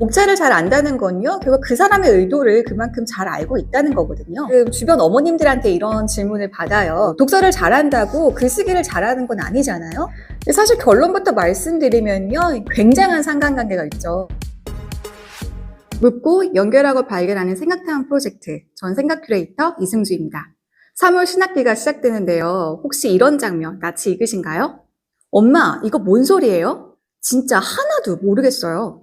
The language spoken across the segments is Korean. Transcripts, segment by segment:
독자를 잘 안다는 건요, 결국 그 사람의 의도를 그만큼 잘 알고 있다는 거거든요. 주변 어머님들한테 이런 질문을 받아요. 독서를 잘한다고 글쓰기를 잘하는 건 아니잖아요. 사실 결론부터 말씀드리면요, 굉장한 상관관계가 있죠. 묻고 연결하고 발견하는 생각타운 프로젝트, 전 생각 큐레이터 이승주입니다. 3월 신학기가 시작되는데요. 혹시 이런 장면 낯이 익으신가요? 엄마, 이거 뭔 소리예요? 진짜 하나도 모르겠어요.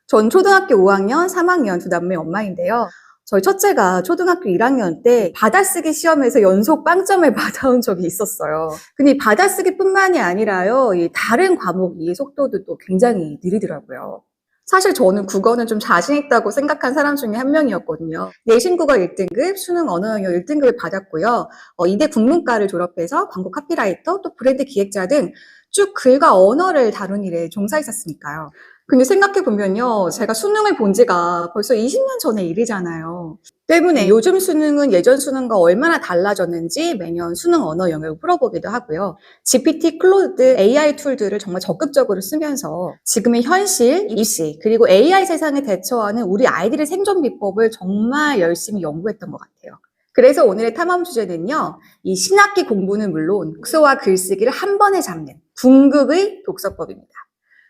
전 초등학교 5학년, 3학년 두 남매 엄마인데요. 저희 첫째가 초등학교 1학년 때 받아쓰기 시험에서 연속 빵점을 받아온 적이 있었어요. 근데 이 받아쓰기뿐만이 아니라요, 이 다른 과목이 속도도 또 굉장히 느리더라고요. 사실 저는 국어는 좀 자신 있다고 생각한 사람 중에 한 명이었거든요. 내신 국어 1등급, 수능 언어 영역 1등급을 받았고요. 이대 국문과를 졸업해서 광고 카피라이터, 또 브랜드 기획자 등 쭉 글과 언어를 다룬 일에 종사했었으니까요. 근데 생각해보면요, 제가 수능을 본 지가 벌써 20년 전의 일이잖아요. 때문에 요즘 수능은 예전 수능과 얼마나 달라졌는지 매년 수능 언어 영역을 풀어보기도 하고요. GPT, 클로드, AI 툴들을 정말 적극적으로 쓰면서 지금의 현실, 입시, 그리고 AI 세상에 대처하는 우리 아이들의 생존 비법을 정말 열심히 연구했던 것 같아요. 그래서 오늘의 탐험 주제는요, 이 신학기 공부는 물론 독서와 글쓰기를 한 번에 잡는 궁극의 독서법입니다.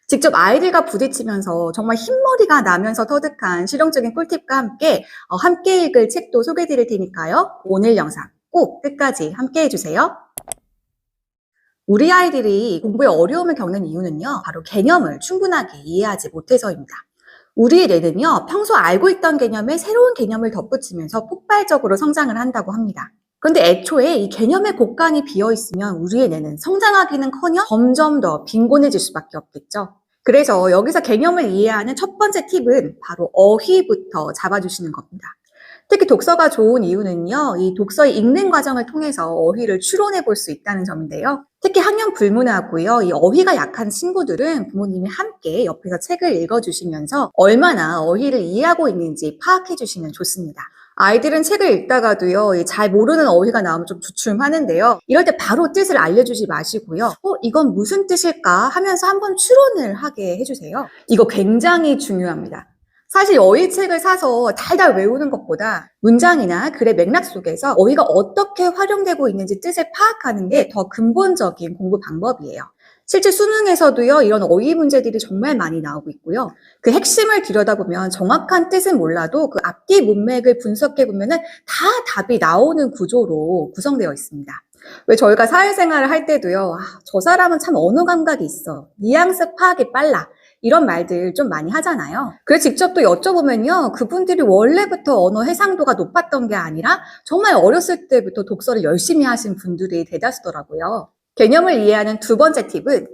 직접 아이들과 부딪히면서 정말 흰머리가 나면서 터득한 실용적인 꿀팁과 함께 읽을 책도 소개해 드릴 테니까요. 오늘 영상 꼭 끝까지 함께 해주세요. 우리 아이들이 공부에 어려움을 겪는 이유는요, 바로 개념을 충분하게 이해하지 못해서입니다. 우리의 뇌는요, 평소 알고 있던 개념에 새로운 개념을 덧붙이면서 폭발적으로 성장을 한다고 합니다. 그런데 애초에 이 개념의 곡간이 비어있으면 우리의 뇌는 성장하기는커녕 점점 더 빈곤해질 수밖에 없겠죠. 그래서 여기서 개념을 이해하는 첫 번째 팁은 바로 어휘부터 잡아주시는 겁니다. 특히 독서가 좋은 이유는요, 이 독서의 읽는 과정을 통해서 어휘를 추론해 볼 수 있다는 점인데요. 특히 학년 불문하고요, 이 어휘가 약한 친구들은 부모님이 함께 옆에서 책을 읽어주시면서 얼마나 어휘를 이해하고 있는지 파악해 주시면 좋습니다. 아이들은 책을 읽다가도요, 잘 모르는 어휘가 나오면 좀 주춤하는데요. 이럴 때 바로 뜻을 알려주지 마시고요. 이건 무슨 뜻일까 하면서 한번 추론을 하게 해주세요. 이거 굉장히 중요합니다. 사실 어휘책을 사서 달달 외우는 것보다 문장이나 글의 맥락 속에서 어휘가 어떻게 활용되고 있는지 뜻을 파악하는 게 더 근본적인 공부 방법이에요. 실제 수능에서도요, 이런 어휘 문제들이 정말 많이 나오고 있고요. 그 핵심을 들여다보면 정확한 뜻은 몰라도 그 앞뒤 문맥을 분석해보면은 다 답이 나오는 구조로 구성되어 있습니다. 왜 저희가 사회생활을 할 때도요, 저 사람은 참 언어 감각이 있어, 뉘앙스 파악이 빨라, 이런 말들 좀 많이 하잖아요. 그래서 직접 또 여쭤보면요, 그분들이 원래부터 언어 해상도가 높았던 게 아니라 정말 어렸을 때부터 독서를 열심히 하신 분들이 대다수더라고요. 개념을 이해하는 두 번째 팁은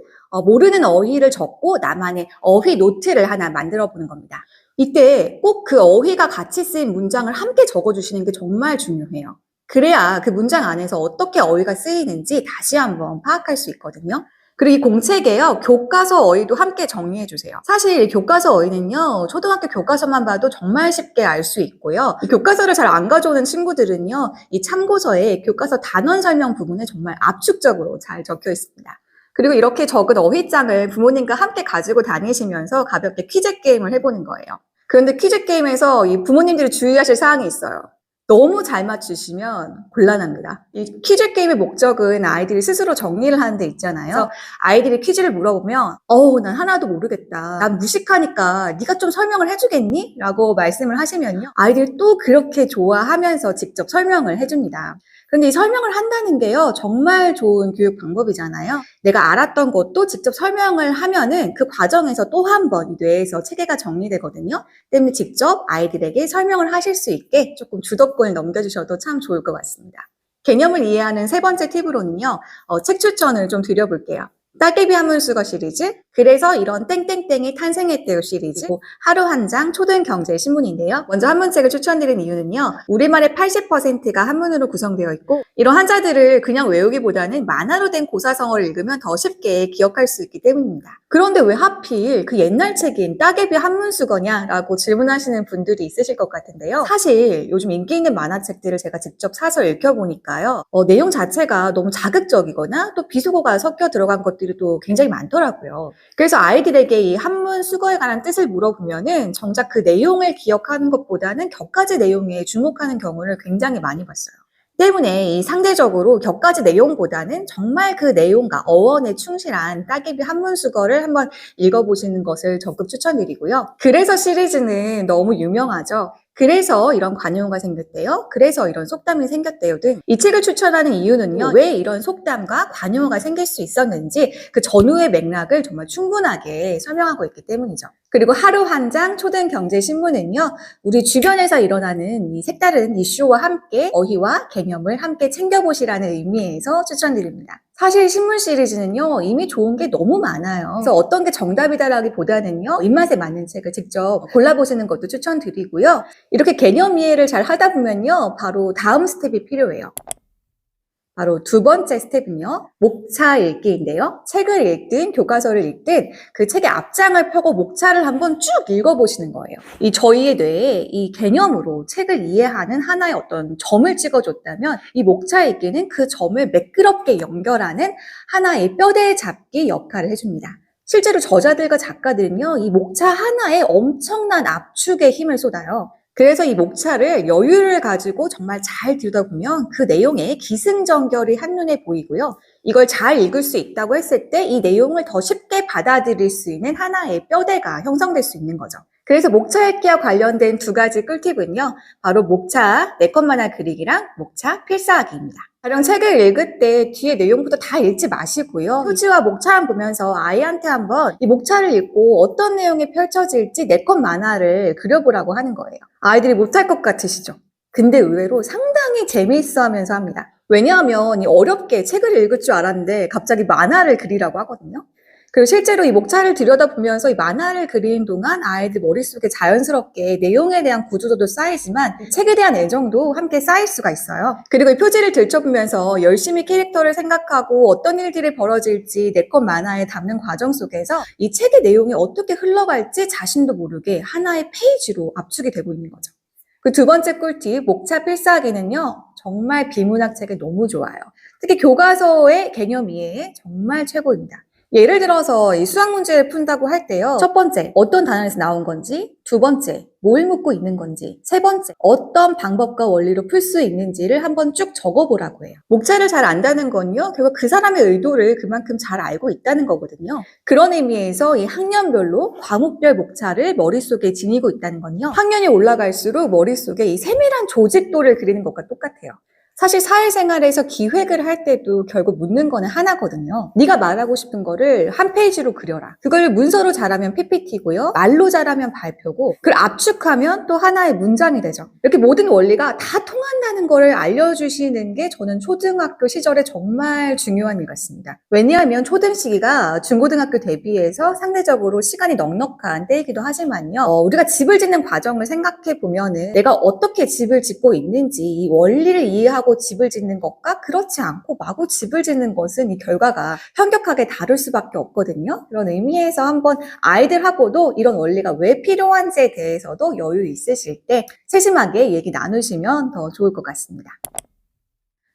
모르는 어휘를 적고 나만의 어휘 노트를 하나 만들어 보는 겁니다. 이때 꼭 그 어휘가 같이 쓰인 문장을 함께 적어주시는 게 정말 중요해요. 그래야 그 문장 안에서 어떻게 어휘가 쓰이는지 다시 한번 파악할 수 있거든요. 그리고 이 공책에요, 교과서 어휘도 함께 정리해 주세요. 사실 교과서 어휘는요, 초등학교 교과서만 봐도 정말 쉽게 알 수 있고요. 이 교과서를 잘 안 가져오는 친구들은요, 이 참고서에 교과서 단원 설명 부분에 정말 압축적으로 잘 적혀 있습니다. 그리고 이렇게 적은 어휘장을 부모님과 함께 가지고 다니시면서 가볍게 퀴즈 게임을 해보는 거예요. 그런데 퀴즈 게임에서 이 부모님들이 주의하실 사항이 있어요. 너무 잘 맞추시면 곤란합니다. 이 퀴즈 게임의 목적은 아이들이 스스로 정리를 하는 데 있잖아요. 그래서 아이들이 퀴즈를 물어보면 난 하나도 모르겠다, 난 무식하니까 네가 좀 설명을 해주겠니? 라고 말씀을 하시면요, 아이들이 또 그렇게 좋아하면서 직접 설명을 해줍니다. 그런데 이 설명을 한다는 게요, 정말 좋은 교육 방법이잖아요. 내가 알았던 것도 직접 설명을 하면은 그 과정에서 또 한 번 뇌에서 체계가 정리되거든요. 때문에 직접 아이들에게 설명을 하실 수 있게 조금 주도권을 넘겨주셔도 참 좋을 것 같습니다. 개념을 이해하는 세 번째 팁으로는요, 책 추천을 좀 드려볼게요. 따개비 한문수거 시리즈, 그래서 이런 땡땡땡이 탄생했대요 시리즈, 하루 한 장 초등경제 신문인데요. 먼저 한문책을 추천드린 이유는요, 우리말의 80%가 한문으로 구성되어 있고, 이런 한자들을 그냥 외우기보다는 만화로 된 고사성어를 읽으면 더 쉽게 기억할 수 있기 때문입니다. 그런데 왜 하필 그 옛날 책인 따개비 한문수거냐라고 질문하시는 분들이 있으실 것 같은데요. 사실 요즘 인기 있는 만화책들을 제가 직접 사서 읽혀보니까요, 내용 자체가 너무 자극적이거나 또 비속어가 섞여 들어간 것도 것들이 또 굉장히 많더라고요. 그래서 아이들에게 이 한문 수거에 관한 뜻을 물어보면은 정작 그 내용을 기억하는 것보다는 격가지 내용에 주목하는 경우를 굉장히 많이 봤어요. 때문에 이 상대적으로 격가지 내용보다는 정말 그 내용과 어원에 충실한 따개비 한문 수거를 한번 읽어보시는 것을 적극 추천드리고요. 그래서 시리즈는 너무 유명하죠. 그래서 이런 관용어가 생겼대요. 그래서 이런 속담이 생겼대요 등 이 책을 추천하는 이유는요. 왜 이런 속담과 관용어가 생길 수 있었는지 그 전후의 맥락을 정말 충분하게 설명하고 있기 때문이죠. 그리고 하루 한 장 초등경제신문은요. 우리 주변에서 일어나는 이 색다른 이슈와 함께 어휘와 개념을 함께 챙겨보시라는 의미에서 추천드립니다. 사실 신문 시리즈는요. 이미 좋은 게 너무 많아요. 그래서 어떤 게 정답이다라기보다는요. 입맛에 맞는 책을 직접 골라보시는 것도 추천드리고요. 이렇게 개념 이해를 잘 하다 보면요. 바로 다음 스텝이 필요해요. 바로 두 번째 스텝은요. 목차 읽기인데요. 책을 읽든 교과서를 읽든 그 책의 앞장을 펴고 목차를 한번 쭉 읽어보시는 거예요. 이 저희의 뇌에 이 개념으로 책을 이해하는 하나의 어떤 점을 찍어줬다면 이 목차 읽기는 그 점을 매끄럽게 연결하는 하나의 뼈대 잡기 역할을 해줍니다. 실제로 저자들과 작가들은요. 이 목차 하나에 엄청난 압축의 힘을 쏟아요. 그래서 이 목차를 여유를 가지고 정말 잘 들여다보면 그 내용의 기승전결이 한눈에 보이고요. 이걸 잘 읽을 수 있다고 했을 때 이 내용을 더 쉽게 받아들일 수 있는 하나의 뼈대가 형성될 수 있는 거죠. 그래서 목차 읽기와 관련된 두 가지 꿀팁은요. 바로 목차 4컷 만화 그리기랑 목차 필사하기입니다. 가령 책을 읽을 때 뒤에 내용부터 다 읽지 마시고요. 표지와 목차만 보면서 아이한테 한번 이 목차를 읽고 어떤 내용이 펼쳐질지 4컷 만화를 그려보라고 하는 거예요. 아이들이 못할 것 같으시죠? 근데 의외로 상당히 재미있어 하면서 합니다. 왜냐하면 이 어렵게 책을 읽을 줄 알았는데 갑자기 만화를 그리라고 하거든요. 그리고 실제로 이 목차를 들여다보면서 이 만화를 그리는 동안 아이들 머릿속에 자연스럽게 내용에 대한 구조도 쌓이지만 책에 대한 애정도 함께 쌓일 수가 있어요. 그리고 이 표지를 들춰보면서 열심히 캐릭터를 생각하고 어떤 일들이 벌어질지 4컷 만화에 담는 과정 속에서 이 책의 내용이 어떻게 흘러갈지 자신도 모르게 하나의 페이지로 압축이 되고 있는 거죠. 그 두 번째 꿀팁, 목차 필사하기는요. 정말 비문학 책에 너무 좋아요. 특히 교과서의 개념 이해에 정말 최고입니다. 예를 들어서 이 수학 문제를 푼다고 할 때요. 첫 번째, 어떤 단어에서 나온 건지, 두 번째, 뭘 묻고 있는 건지, 세 번째, 어떤 방법과 원리로 풀 수 있는지를 한번 쭉 적어보라고 해요. 목차를 잘 안다는 건요. 결국 그 사람의 의도를 그만큼 잘 알고 있다는 거거든요. 그런 의미에서 이 학년별로 과목별 목차를 머릿속에 지니고 있다는 건요. 학년이 올라갈수록 머릿속에 이 세밀한 조직도를 그리는 것과 똑같아요. 사실 사회생활에서 기획을 할 때도 결국 묻는 거는 하나거든요. 네가 말하고 싶은 거를 한 페이지로 그려라. 그걸 문서로 잘하면 PPT고요. 말로 잘하면 발표고 그걸 압축하면 또 하나의 문장이 되죠. 이렇게 모든 원리가 다 통한다는 거를 알려주시는 게 저는 초등학교 시절에 정말 중요한 일 같습니다. 왜냐하면 초등 시기가 중고등학교 대비해서 상대적으로 시간이 넉넉한 때이기도 하지만요. 우리가 집을 짓는 과정을 생각해 보면은 내가 어떻게 집을 짓고 있는지 이 원리를 이해하고 집을 짓는 것과 그렇지 않고 마구 집을 짓는 것은 이 결과가 현격하게 다를 수밖에 없거든요. 그런 의미에서 한번 아이들하고도 이런 원리가 왜 필요한지에 대해서도 여유 있으실 때 세심하게 얘기 나누시면 더 좋을 것 같습니다.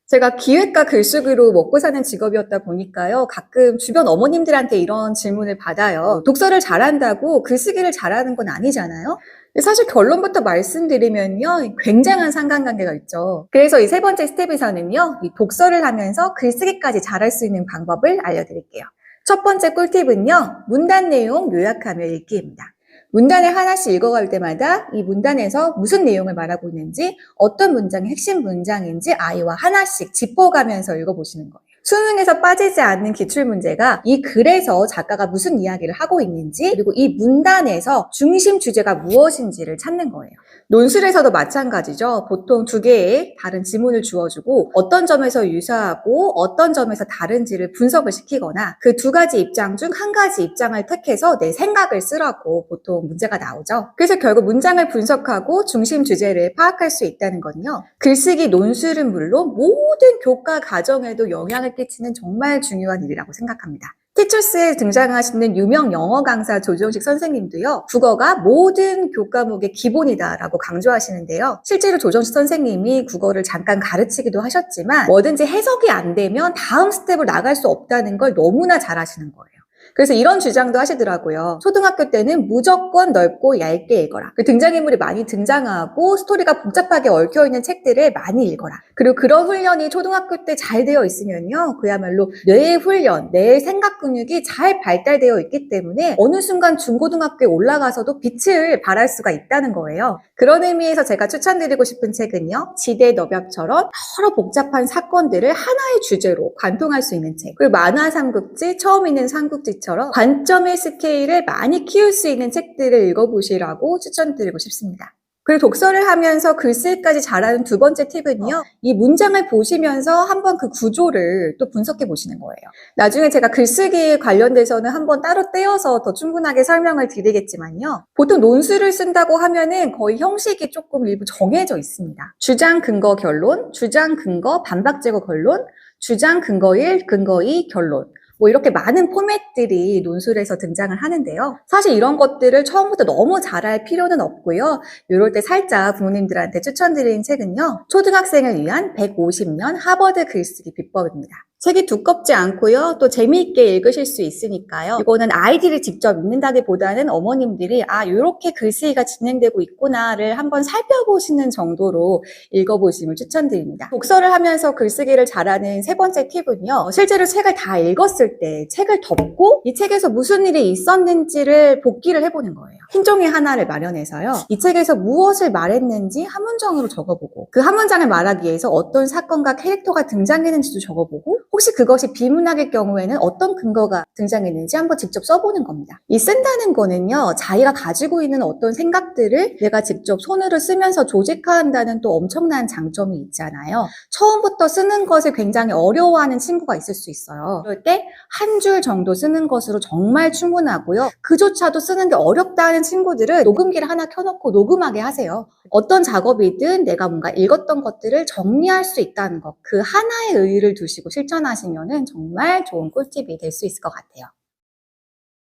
제가 기획과 글쓰기로 먹고 사는 직업이었다 보니까요. 가끔 주변 어머님들한테 이런 질문을 받아요. 독서를 잘한다고 글쓰기를 잘하는 건 아니잖아요. 사실 결론부터 말씀드리면요. 굉장한 상관관계가 있죠. 그래서 이 세 번째 스텝에서는요. 이 독서를 하면서 글쓰기까지 잘할 수 있는 방법을 알려드릴게요. 첫 번째 꿀팁은요. 문단 내용 요약하며 읽기입니다. 문단을 하나씩 읽어갈 때마다 이 문단에서 무슨 내용을 말하고 있는지 어떤 문장이 핵심 문장인지 아이와 하나씩 짚어가면서 읽어보시는 거예요. 수능에서 빠지지 않는 기출문제가 이 글에서 작가가 무슨 이야기를 하고 있는지 그리고 이 문단에서 중심 주제가 무엇인지를 찾는 거예요. 논술에서도 마찬가지죠. 보통 두 개의 다른 지문을 주어주고 어떤 점에서 유사하고 어떤 점에서 다른지를 분석을 시키거나 그 두 가지 입장 중 한 가지 입장을 택해서 내 생각을 쓰라고 보통 문제가 나오죠. 그래서 결국 문장을 분석하고 중심 주제를 파악할 수 있다는 건요. 글쓰기 논술은 물론 모든 교과 과정에도 영향을 끼치는 정말 중요한 일이라고 생각합니다. 티처스에 등장하시는 유명 영어 강사 조정식 선생님도요, 국어가 모든 교과목의 기본이다라고 강조하시는데요. 실제로 조정식 선생님이 국어를 잠깐 가르치기도 하셨지만 뭐든지 해석이 안 되면 다음 스텝을 나갈 수 없다는 걸 너무나 잘 아시는 거예요. 그래서 이런 주장도 하시더라고요. 초등학교 때는 무조건 넓고 얇게 읽어라. 등장인물이 많이 등장하고 스토리가 복잡하게 얽혀있는 책들을 많이 읽어라. 그리고 그런 훈련이 초등학교 때 잘 되어 있으면요, 그야말로 뇌의 훈련, 뇌의 생각 근육이 잘 발달되어 있기 때문에 어느 순간 중고등학교에 올라가서도 빛을 발할 수가 있다는 거예요. 그런 의미에서 제가 추천드리고 싶은 책은요, 지대 너벽처럼 여러 복잡한 사건들을 하나의 주제로 관통할 수 있는 책, 그리고 만화 삼국지, 처음 있는 삼국지처럼 관점의 스케일을 많이 키울 수 있는 책들을 읽어보시라고 추천드리고 싶습니다. 그리고 독서를 하면서 글쓰기까지 잘하는 두 번째 팁은요, 이 문장을 보시면서 한번 그 구조를 또 분석해 보시는 거예요. 나중에 제가 글쓰기 관련돼서는 한번 따로 떼어서 더 충분하게 설명을 드리겠지만요, 보통 논술을 쓴다고 하면은 거의 형식이 조금 일부 정해져 있습니다. 주장, 근거, 결론, 주장, 근거, 반박, 제거, 결론, 주장, 근거 1, 근거 2, 결론. 뭐 이렇게 많은 포맷들이 논술에서 등장을 하는데요. 사실 이런 것들을 처음부터 너무 잘할 필요는 없고요. 이럴 때 살짝 부모님들한테 추천드리는 책은요, 초등학생을 위한 150년 하버드 글쓰기 비법입니다. 책이 두껍지 않고요. 또 재미있게 읽으실 수 있으니까요. 이거는 아이들이 직접 읽는다기보다는 어머님들이 이렇게 글쓰기가 진행되고 있구나를 한번 살펴보시는 정도로 읽어보심을 추천드립니다. 독서를 하면서 글쓰기를 잘하는 세 번째 팁은요, 실제로 책을 다 읽었을 때 책을 덮고 이 책에서 무슨 일이 있었는지를 복기를 해보는 거예요. 흰 종이 하나를 마련해서요, 이 책에서 무엇을 말했는지 한 문장으로 적어보고, 그 한 문장을 말하기 위해서 어떤 사건과 캐릭터가 등장했는지도 적어보고, 혹시 그것이 비문학일 경우에는 어떤 근거가 등장했는지 한번 직접 써보는 겁니다. 이 쓴다는 거는요, 자기가 가지고 있는 어떤 생각들을 내가 직접 손으로 쓰면서 조직화한다는 또 엄청난 장점이 있잖아요. 처음부터 쓰는 것을 굉장히 어려워하는 친구가 있을 수 있어요. 그럴 때 한 줄 정도 쓰는 것으로 정말 충분하고요. 그조차도 쓰는 게 어렵다는 친구들은 녹음기를 하나 켜놓고 녹음하게 하세요. 어떤 작업이든 내가 뭔가 읽었던 것들을 정리할 수 있다는 것, 그 하나의 의의를 두시고 실천하시면 정말 좋은 꿀팁이 될 수 있을 것 같아요.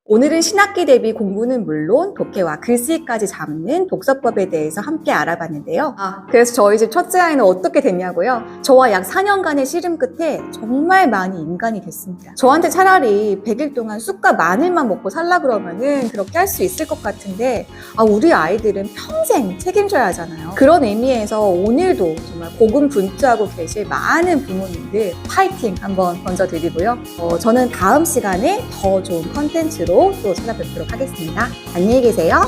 오늘은 신학기 대비 공부는 물론 독해와 글쓰기까지 잡는 독서법에 대해서 함께 알아봤는데요. 그래서 저희 집 첫째 아이는 어떻게 됐냐고요? 저와 약 4년간의 씨름 끝에 정말 많이 인간이 됐습니다. 저한테 차라리 100일 동안 쑥과 마늘만 먹고 살라 그러면은 그렇게 할 수 있을 것 같은데, 우리 아이들은 평생 책임져야 하잖아요. 그런 의미에서 오늘도 정말 고군분투하고 계실 많은 부모님들 파이팅 한번 던져드리고요. 저는 다음 시간에 더 좋은 컨텐츠로 또 찾아뵙도록 하겠습니다. 안녕히 계세요.